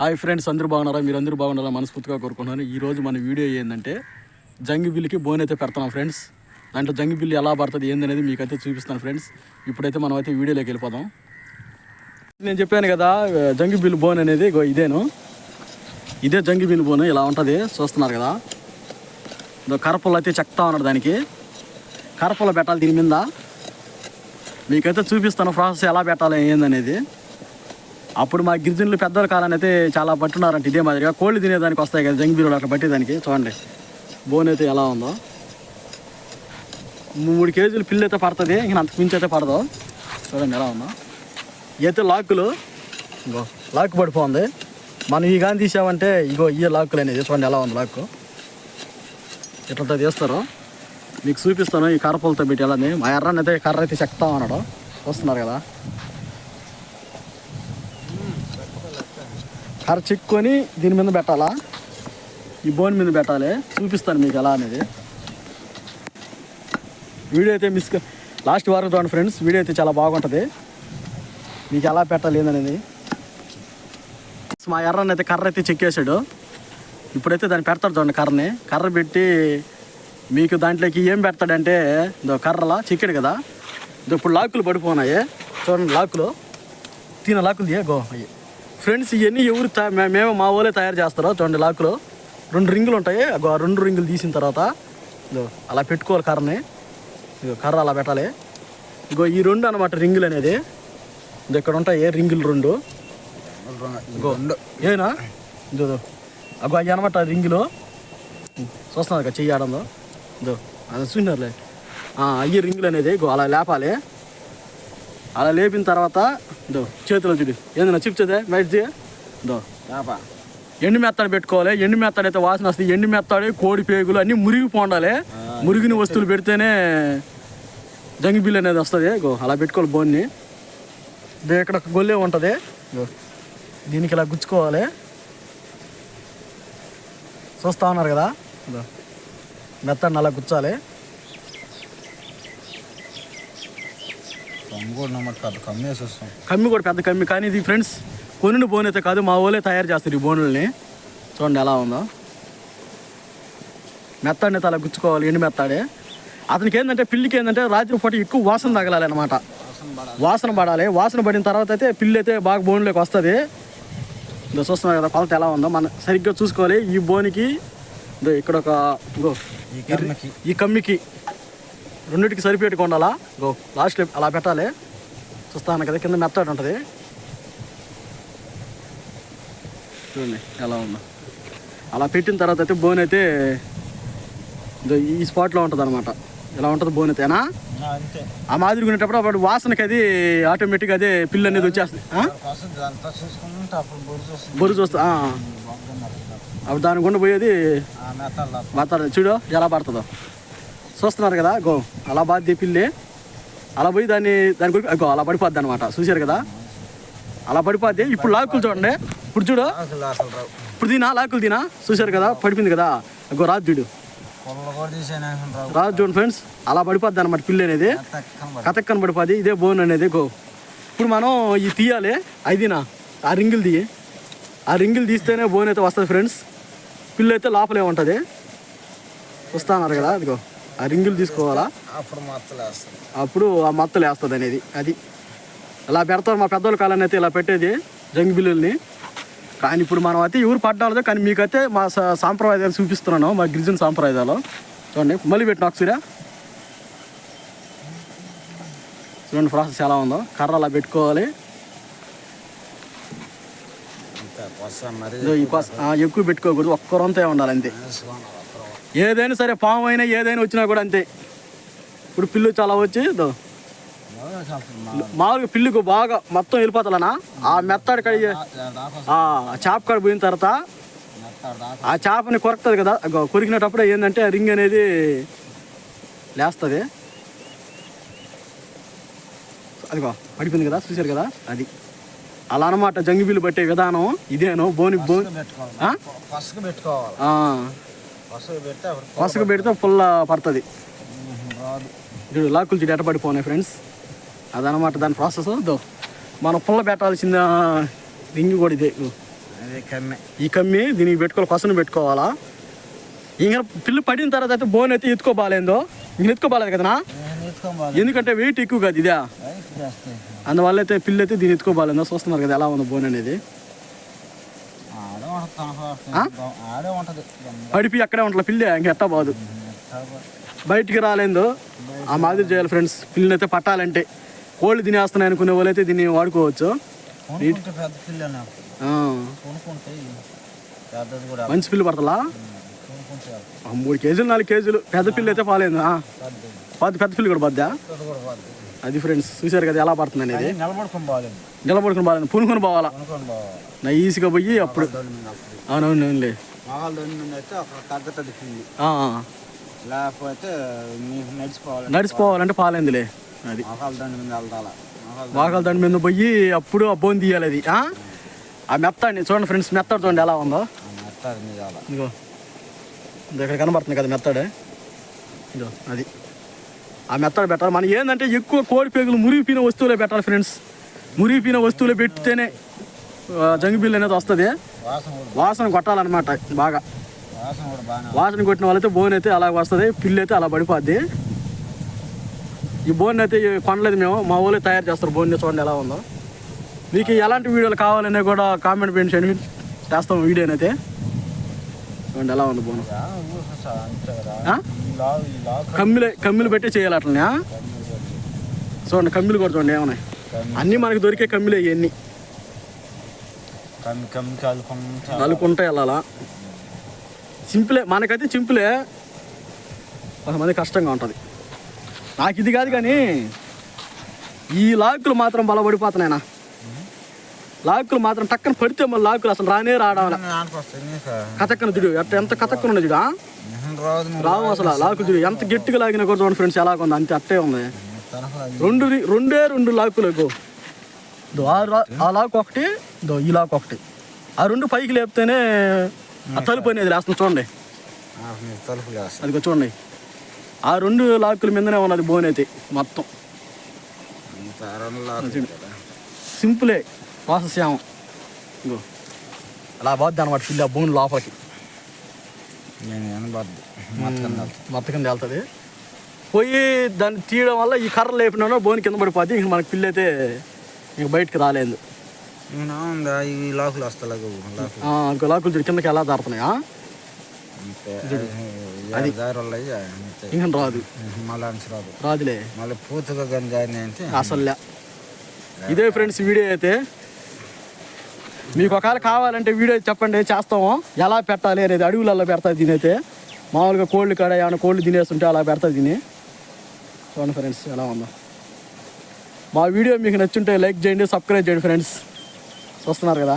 Hi friends, అందరూ బాగున్నారా? మీరు అందరూ బాగున్నారా మనస్ఫూర్తిగా కోరుకుంటున్నాను. ఈరోజు మన వీడియో ఏంటంటే జంగిబిల్లికి బోన్ అయితే పెడుతున్నాం ఫ్రెండ్స్. దాంట్లో జంగిబిల్లి ఎలా పడుతుంది ఏందనేది మీకైతే చూపిస్తాను ఫ్రెండ్స్. ఇప్పుడైతే మనం అయితే వీడియోలోకి వెళ్ళిపోదాం. నేను చెప్పాను కదా జంగిబిల్లి బోన్ అనేది ఇదే జంగిబిల్లి బోన్ ఇలా ఉంటుంది, చూస్తున్నారు కదా. కరపలు అయితే చెక్తా ఉన్నాడు, దానికి కరపలు పెట్టాలి. దీని మీద మీకైతే చూపిస్తాను ప్రాసెస్ ఎలా పెట్టాలి ఏందనేది. అప్పుడు మా గిరిజనులు పెద్దల కాలాన్ని అయితే చాలా పట్టున్నారంటే ఇదే మాదిరిగా కోళ్ళు తినేదానికి వస్తాయి కదా జంగిబిల్లులు, అట్లా పట్టేదానికి. చూడండి బోన్ అయితే ఎలా ఉందో. 3 కేజీలు పిల్లి అయితే పడుతుంది, ఇంకా అంతకు మించి అయితే పడదు. చూడండి ఎలా ఉందో. అయితే లాక్కులు లాక్కు పడిపోతుంది. మనం ఈ కానీ తీసామంటే ఇయ్యే లాక్కులు అనేది. చూడండి ఎలా ఉంది లాక్కు, ఇట్లా తీస్తారు. మీకు చూపిస్తాను ఈ కర్రపులతో పెట్టి ఎలా. మా ఎర్రని అయితే కర్ర అయితే చెక్తా ఉన్నాడు, చూస్తున్నారు కదా. కర్ర చెక్కుని దీని మీద పెట్టాలా, ఈ బోన్ మీద పెట్టాలి. చూపిస్తాను మీకు ఎలా అనేది. వీడియో అయితే లాస్ట్ వరకు చూడండి ఫ్రెండ్స్, వీడియో అయితే చాలా బాగుంటుంది. మీకు ఎలా పెట్టాలి ఏందనేది. మా ఎర్రని అయితే కర్ర అయితే చెక్కేసాడు. ఇప్పుడైతే దాన్ని పెడతాడు చూడండి. కర్ర పెట్టి మీకు దాంట్లోకి ఏం పెడతాడంటే కర్రలా చెక్కాడు కదా. ఇప్పుడు లాక్కులు పడిపోయినాయి చూడండి. లాక్కులు లాక్కులు అయ్యి ఫ్రెండ్స్. ఇవన్నీ ఎవరు మేము మా వాళ్ళే తయారు చేస్తారో చూడండి. లాక్కులు 2 రింగులు ఉంటాయి. ఆ 2 రింగులు తీసిన తర్వాత అలా పెట్టుకోవాలి కర్రని. కర్ర అలా పెట్టాలి. ఈ 2 అనమాట రింగులు అనేది. ఇక్కడ ఉంటాయి రింగులు 2. ఏనా అవి అనమాట రింగులు. చూస్తున్నారు కదా చెయ్యి ఆడందో అది చూసినారులే. అయ్యే రింగులు అనేది అలా లేపాలి. అలా లేపిన తర్వాత చేతిలో చూడు ఏందన్నా చిప్చదే బయట ఎండు మెత్తడి పెట్టుకోవాలి. ఎండు మెత్తడైతే వాసన వస్తుంది. ఎండు మెత్తడి కోడి పేగులు అన్నీ మురిగిపోండాలి. మురిగిన వస్తువులు పెడితేనే జంగిబిల్లి అనేది వస్తుంది. అలా పెట్టుకోవాలి బోన్ని. ఇక్కడ ఒక గొల్లే ఉంటుంది, దీనికి ఇలా గుచ్చుకోవాలి. చూస్తూ ఉన్నారు కదా, మెత్తడిని అలా గుచ్చాలి. కమ్మి కూడా పెద్ద కమ్మి, కానీ ఇది ఫ్రెండ్స్ కొనిన బోన్ అయితే కాదు, మా వాళ్ళే తయారు చేస్తారు ఈ బోనుల్ని. చూడండి ఎలా ఉందో. మెత్తడిని అలా గుచ్చుకోవాలి, ఎండు మెత్తాడే. అతనికి ఏంటంటే పిల్లికి ఏంటంటే రాత్రిపూట ఎక్కువ వాసన తగలాలి అనమాట. వాసన పడాలి. వాసన పడిన తర్వాత అయితే పిల్లి అయితే బాగా బోన్లోకి వస్తుంది. చూస్తున్నారు కదా కొలత ఎలా ఉందో. మనం సరిగ్గా చూసుకోవాలి. ఈ బోనికి ఇక్కడ ఒక ఈ కమ్మికి రెండింటికి సరిపెట్టుకు ఉండాలా. లాస్ట్లో అలా పెట్టాలి. చూస్తాను కదా కింద మెత్తడి ఉంటుంది. చూడండి ఎలా ఉందో. అలా పెట్టిన తర్వాత అయితే బోన్ అయితే ఈ స్పాట్లో ఉంటుంది అనమాట. ఇలా ఉంటుంది బోన్ అయితేనా. ఆ మాదిరి కొనేటప్పుడు అప్పుడు వాసనకి అది ఆటోమేటిక్గా అదే పిల్లి అనేది వచ్చేస్తుంది. బొరు చూస్తా అప్పుడు దాని గుండా పోయేది మెత్తడి. చూడు ఎలా పడుతుందో. చూస్తున్నారు కదా అలా బాధ్య పిల్లి అలా పోయి దాని గురించి అలా పడిపోద్ది అనమాట. చూసారు కదా అలా పడిపోద్ది. ఇప్పుడు లాక్కులు చూడండి. ఇప్పుడు చూడు, ఇప్పుడు లాక్కులు చూసారు కదా పడిపోయింది కదా. రాజు చూడు, రాజు చూడండి ఫ్రెండ్స్. అలా పడిపోద్ది అనమాట పిల్లి అనేది. కథక్కని పడిపోద్ది. ఇదే బోన్ అనేది. ఇప్పుడు మనం ఇది తీయాలి. అయిదినా ఆ రింగులు తీస్తేనే బోన్ అయితే వస్తుంది ఫ్రెండ్స్. పిల్లి అయితే లోపలే ఉంటుంది. చూస్తున్నారు కదా అదిగో ఆ రింగులు తీసుకోవాలా. అప్పుడు ఆ మత్తలు వేస్తుంది అనేది. అది అలా పెడతారు మా పెద్దోళ్ళ కాలాన్ని అయితే ఇలా పెట్టేది జంగిబిల్లుల్ని. కానీ ఇప్పుడు మనం అయితే ఎవరు పడ్డాలదో, కానీ మీకైతే మా సాంప్రదాయాలు చూపిస్తున్నాను, మా గిరిజన సాంప్రదాయాలు. చూడండి మళ్ళీ పెట్టిన ఒకసారి చూడండి ప్రాసెస్ ఎలా ఉందో. కర్ర అలా పెట్టుకోవాలి. ఎక్కువ పెట్టుకోకూడదు, ఒక్కరంతా ఉండాలి అంతే. ఏదైనా సరే పాము అయినా ఏదైనా వచ్చినా కూడా అంతే. ఇప్పుడు పిల్లు చాలా వచ్చి మామూలుగా పిల్లికి బాగా మొత్తం వెళ్ళిపోతాలనా. ఆ మెత్తడి కడి చేప కాడ పోయిన తర్వాత ఆ చేపని కొరుకుతుంది కదా. కొరికినప్పుడు ఏంటంటే రింగ్ అనేది లేస్తుంది. అదిగో పడిపోయింది కదా, చూసారు కదా. అది అలా అనమాట జంగిబిల్లి పట్టే విధానం ఇదేను. పసుగు పెడితే పుల్ల పడుతుంది. లాక్కులు చూడు ఎట్ట పడిపోయినాయి ఫ్రెండ్స్. అదనమాట దాని ప్రాసెస్. మనం పుల్ల పెట్టాల్సిన రింగ్ కూడా ఇదే. ఈ కమ్మి దీనికి పెట్టుకోవాలి, కొసను పెట్టుకోవాలా. ఇంకా పిల్లి పడిన తర్వాత అయితే బోన్ అయితే ఎత్తుకోబాలేందో, ఇంక ఎత్తుకోబాలేదు కదనా, ఎందుకంటే వెయిట్ ఎక్కువ కదా ఇదే, అందువల్ల అయితే పిల్లి అయితే దీన్ని ఎత్తుకోబాలేందో. చూస్తున్నారు కదా ఎలా ఉందో బోన్ అనేది. పడిపి అక్కడే ఉండాలి పిల్లి, ఇంకెట్టా బాదు, బయటికి రాలేదు. ఆ మాదిరి చేయాలి ఫ్రెండ్స్. పిల్లిని అయితే పట్టాలంటే కోళ్ళు తినేస్తున్నాయి అనుకునే వాళ్ళు అయితే దీన్ని వాడుకోవచ్చు. మంచి పిల్లి పడతలా 3 కేజీలు 4 కేజీలు. పెద్ద పిల్లి అయితే పాలేదు, పెద్ద పిల్లి కూడా పద్దా. అది ఫ్రెండ్స్ చూసారు కదా ఎలా పడుతుంది అనేది. నిలబడుకుని బాగాలేదు, పునుకొని పోవాలా నైస్గా పోయి అప్పుడు. అవునవునులే, నడిచిపోవాలంటే పాలేందులే. అది వాకాల దండి మీద పోయి అప్పుడు ఆ బోన్ తీయాలి. అది ఆ మెత్తాన్ని చూడండి ఫ్రెండ్స్, మెత్తడు చూడండి ఎలా ఉందో. ఇదిగో ఇక్కడ కనబడుతుంది కదా మెత్తడే, ఇదో అది ఆ మెత్తడు పెట్టాలి. మనం ఏంటంటే ఎక్కువ కోడి పేగులు మురిగిపోయిన వస్తువులే పెట్టాలి ఫ్రెండ్స్. మురిగిపోయిన వస్తువులే పెడితేనే జంగి బిల్లు అనేది వస్తుంది. వాసన కొట్టాలన్నమాట బాగా. వాసన కొట్టిన వాళ్ళైతే బోన్ అయితే అలా వస్తుంది, పిల్లి అయితే అలా పడిపోద్ది. ఈ బోన్ అయితే కొనలేదు మేము, మా ఊళ్ళో తయారు చేస్తారు బోన్. చూడండి ఎలా ఉందో. మీకు ఎలాంటి వీడియోలు కావాలనే కూడా కామెంట్ చేయండి, చేస్తాం వీడియోనైతే. చూడండి ఎలా ఉంది బోన్. కమ్మిలు పెట్టి చేయాలి అట్లనే. చూడండి కమ్మిలు కూడా చూడండి ఏమన్నాయి, అన్నీ మనకి దొరికే కమ్మిలే ఇవన్నీ. నలుకుంటా వెళ్ళాలా. సింపులే, మనకైతే సింపులే, కొంతమంది కష్టంగా ఉంటుంది. నాకు ఇది కాదు కానీ ఈ లాకులు మాత్రం బలపడిపోతున్నాయినా. లాకులు మాత్రం టక్కన పడితే మళ్ళీ లాకులు అసలు రానే రావడం. కథక్కన దిడు ఎంత కథక్కన ఉన్నది రావు అసలు. లాకు దిడు ఎంత గట్టిగా లాగినా కూడా చూడండి ఫ్రెండ్స్ ఎలా ఉంది, అంతే అట్టే ఉంది. రెండు లాకులు, ఆ లాక్ ఒకటి, ఈ లాక్ ఒకటి, ఆ రెండు పైకి లేపితేనే ఆ తలుపు అనేది లేస్తుంది. చూడండి అది చూడండి, ఆ రెండు లాకుల మీదనే ఉన్నది బోన్ అయితే మొత్తం. సింపులే ప్రాసెస్ ఏమో. ఇంకో అలా పోద్ది అనమాట పిల్లి ఆ బోన్ లోపలికి మొత్తం కింద వెళ్తుంది. పోయి దాన్ని తీయడం వల్ల ఈ కర్ర లేపిన బోన్ కింద పడిపోద్ది. ఇంక మనకి పిల్లి అయితే ఇంక బయటకు రాలేదు. ఇంకో లాకులు చూడు కిందకి ఎలా దారుతున్నాయి. అది ఇంకా రాదు, రాదులే అసలు. ఇదే ఫ్రెండ్స్ వీడియో అయితే. మీకు ఒకవేళ కావాలంటే వీడియో చెప్పండి, చేస్తాము. ఎలా పెట్టాలి అనేది అడవులలో పెడతా దీనైతే. మామూలుగా కోళ్ళు కాడ ఏమైనా కోళ్ళు తినేస్తుంటే అలా పెడతా దీన్ని. చూడండి ఫ్రెండ్స్ ఎలా ఉందో. మా వీడియో మీకు నచ్చుంటే లైక్ చేయండి, సబ్స్క్రైబ్ చేయండి ఫ్రెండ్స్. చూస్తున్నారు కదా.